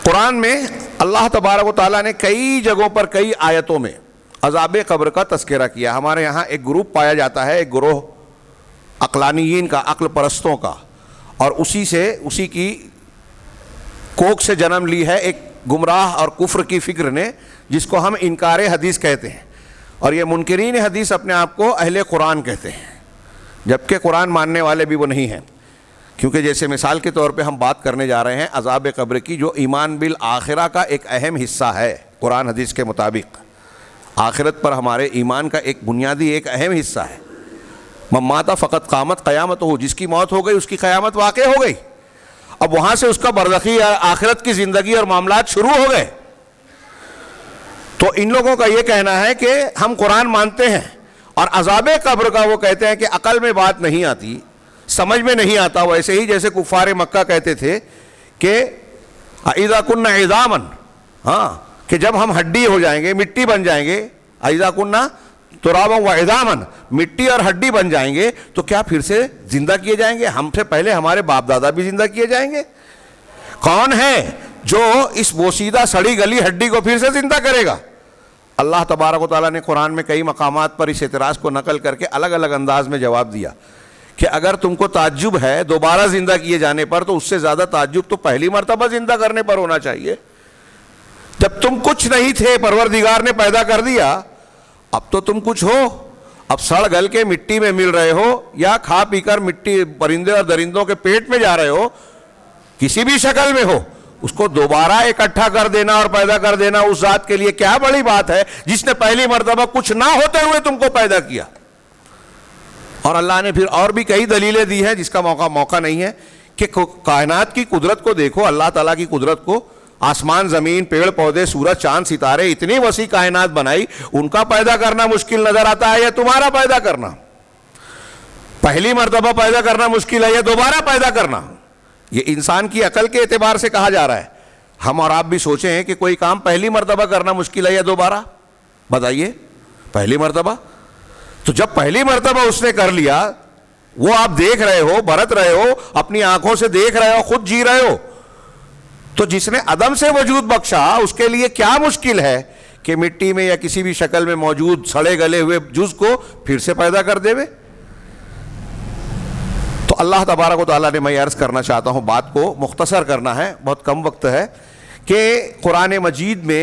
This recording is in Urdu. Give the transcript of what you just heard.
قرآن میں اللہ تبارک و تعالیٰ نے کئی جگہوں پر کئی آیتوں میں عذاب قبر کا تذکرہ کیا. ہمارے یہاں ایک گروپ پایا جاتا ہے, ایک گروہ عقلانیین کا, عقل پرستوں کا, اور اسی کی کوکھ سے جنم لی ہے ایک گمراہ اور کفر کی فکر نے, جس کو ہم انکار حدیث کہتے ہیں. اور یہ منکرین حدیث اپنے آپ کو اہل قرآن کہتے ہیں, جبکہ قرآن ماننے والے بھی وہ نہیں ہیں. کیونکہ جیسے مثال کے طور پہ ہم بات کرنے جا رہے ہیں عذاب قبر کی, جو ایمان بالآخرہ کا ایک اہم حصہ ہے قرآن حدیث کے مطابق. آخرت پر ہمارے ایمان کا ایک بنیادی ایک اہم حصہ ہے. من مات فقط قامت قیامت ہو, جس کی موت ہو گئی اس کی قیامت واقع ہو گئی. اب وہاں سے اس کا برزخی آخرت کی زندگی اور معاملات شروع ہو گئے. تو ان لوگوں کا یہ کہنا ہے کہ ہم قرآن مانتے ہیں, اور عذاب قبر کا وہ کہتے ہیں کہ عقل میں بات نہیں آتی, سمجھ میں نہیں آتا. ویسے ہی جیسے کفار مکہ کہتے تھے کہ اذا كنا عظاما, ہاں, کہ جب ہم ہڈی ہو جائیں گے, مٹی بن جائیں گے, اذا كنا ترابا وعظاما, مٹی اور ہڈی بن جائیں گے, تو کیا پھر سے زندہ کیے جائیں گے؟ ہم سے پہلے ہمارے باپ دادا بھی زندہ کیے جائیں گے. کون ہے جو اس بوسیدہ سڑی گلی ہڈی کو پھر سے زندہ کرے گا؟ اللہ تبارک و تعالیٰ نے قرآن میں کئی مقامات پر اس اعتراض کو نقل کر کے الگ الگ انداز میں جواب دیا کہ اگر تم کو تعجب ہے دوبارہ زندہ کیے جانے پر, تو اس سے زیادہ تعجب تو پہلی مرتبہ زندہ کرنے پر ہونا چاہیے. جب تم کچھ نہیں تھے پروردگار نے پیدا کر دیا, اب تو تم کچھ ہو. اب سڑ گل کے مٹی میں مل رہے ہو, یا کھا پی کر مٹی پرندے اور درندوں کے پیٹ میں جا رہے ہو, کسی بھی شکل میں ہو, اس کو دوبارہ اکٹھا کر دینا اور پیدا کر دینا اس ذات کے لیے کیا بڑی بات ہے جس نے پہلی مرتبہ کچھ نہ ہوتے ہوئے تم کو پیدا کیا. اور اللہ نے پھر اور بھی کئی دلیلیں دی ہیں جس کا موقع نہیں ہے, کہ کائنات کی قدرت کو دیکھو, اللہ تعالیٰ کی قدرت کو. آسمان زمین پیڑ پودے سورج چاند ستارے, اتنی وسیع کائنات بنائی, ان کا پیدا کرنا مشکل نظر آتا ہے یا تمہارا پیدا کرنا؟ پہلی مرتبہ پیدا کرنا مشکل ہے یا دوبارہ پیدا کرنا؟ یہ انسان کی عقل کے اعتبار سے کہا جا رہا ہے. ہم اور آپ بھی سوچیں ہیں کہ کوئی کام پہلی مرتبہ کرنا مشکل ہے یا دوبارہ؟ بتائیے. پہلی مرتبہ. تو جب پہلی مرتبہ اس نے کر لیا, وہ آپ دیکھ رہے ہو, برت رہے ہو, اپنی آنکھوں سے دیکھ رہے ہو, خود جی رہے ہو, تو جس نے عدم سے وجود بخشا اس کے لیے کیا مشکل ہے کہ مٹی میں یا کسی بھی شکل میں موجود سڑے گلے ہوئے جز کو پھر سے پیدا کر دے. تو اللہ تبارک و تعالیٰ نے, میں عرض کرنا چاہتا ہوں, بات کو مختصر کرنا ہے, بہت کم وقت ہے, کہ قرآن مجید میں